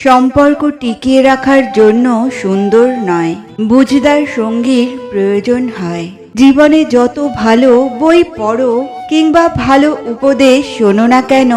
সম্পর্ক টিকিয়ে রাখার জন্য সুন্দর নয়, বুঝদার সঙ্গীর প্রয়োজন হয়। জীবনে যত ভালো বই পড়ো কিংবা ভালো উপদেশ শোনো না কেন,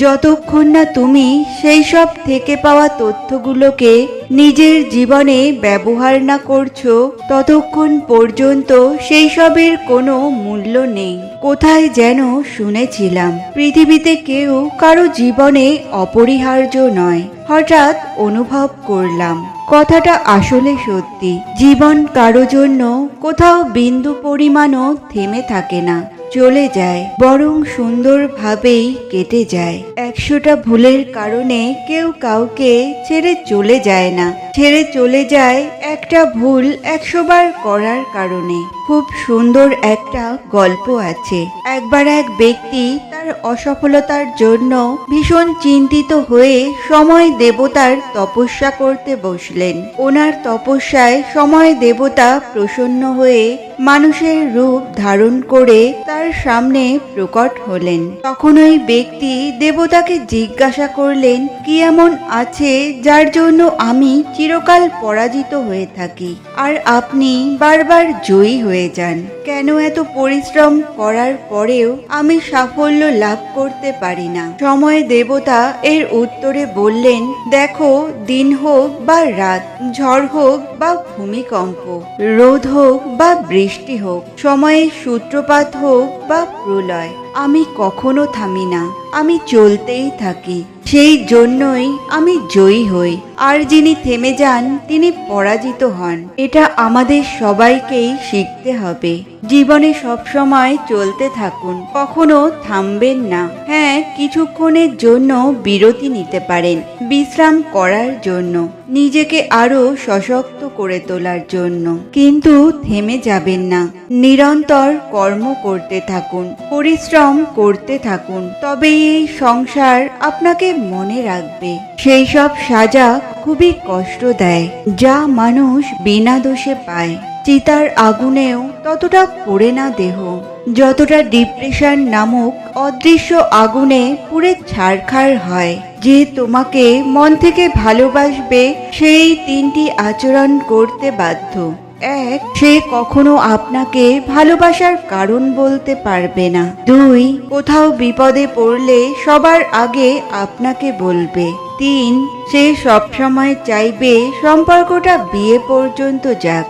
যতক্ষণ না তুমি সেই সব থেকে পাওয়া তথ্যগুলোকে নিজের জীবনে ব্যবহার না করছো, ততক্ষণ পর্যন্ত সেই সবের কোনো মূল্য নেই। কোথায় যেন শুনেছিলাম, পৃথিবীতে কেউ কারো জীবনে অপরিহার্য নয়। হঠাৎ অনুভব করলাম কথাটা আসলে সত্যি। জীবন কারো জন্য কোথাও বিন্দু পরিমাণও থেমে থাকে না, চলে যায়, বরং সুন্দরভাবেই কেটে যায়। 100টা ভুলের কারণে কেউ কাউকে ছেড়ে চলে যায় না, ছেড়ে চলে যায় একটা ভুল 100 বার করার কারণে। খুব সুন্দর একটা গল্প আছে। একবার এক ব্যক্তি তার অসফলতার জন্য ভীষণ চিন্তিত হয়ে সময় দেবতার তপস্যা করতে বসলেন। ওনার তপস্যায় সময় দেবতা প্রসন্ন হয়ে মানুষের রূপ ধারণ করে তার সামনে প্রকট হলেন। তখন ওই ব্যক্তি দেবতাকে জিজ্ঞাসা করলেন, কি এমন আছে যার জন্য আমি চিরকাল পরাজিত হয়ে থাকি আর আপনি বারবার জয়ী হয়ে যান? কেন এত পরিশ্রম করার পরেও আমি সাফল্য লাভ করতে পারি না? সময় দেবতা এর উত্তরে বললেন, দেখো, দিন হোক বা রাত, ঝড় হোক বা ভূমিকম্প, রোদ হোক বা বৃষ্টি হোক, সময়ের সূত্রপাত হোক বা প্রলয়, আমি কখনো থামি না, আমি চলতেই থাকি। সেই জন্যই আমি জয়ী হই। আর যিনি থেমে যান তিনি পরাজিত হন। এটা আমাদের সবাইকেই শিখতে হবে। জীবনে সবসময় চলতে থাকুন, কখনো থামবেন না। হ্যাঁ, কিছুক্ষণের জন্য বিরতি নিতে পারেন, বিশ্রাম করার জন্য, নিজেকে আরো সশক্ত করে তোলার জন্য, কিন্তু থেমে যাবেন না। নিরন্তর কর্ম করতে থাকুন, পরিশ্রম করতে থাকুন, তবেই এই সংসার আপনাকে মনে রাখবে। সেই সব সাজা খুবই কষ্ট দেয় যা মানুষ বিনা দোষে পায়। চিতার আগুনেও ততটা পড়ে না দেহ, যতটা ডিপ্রেশন নামক অদৃশ্য আগুনে পুড়ে ছারখার হয়। যে তোমাকে মন থেকে ভালোবাসবে সেই 3টি আচরণ করতে বাধ্য। 1, সে কখনো আপনাকে ভালোবাসার কারণ বলতে পারবে না। 2, কোথাও বিপদে পড়লে সবার আগে আপনাকে বলবে। 3, সে সবসময় চাইবে সম্পর্কটা বিয়ে পর্যন্ত যাক।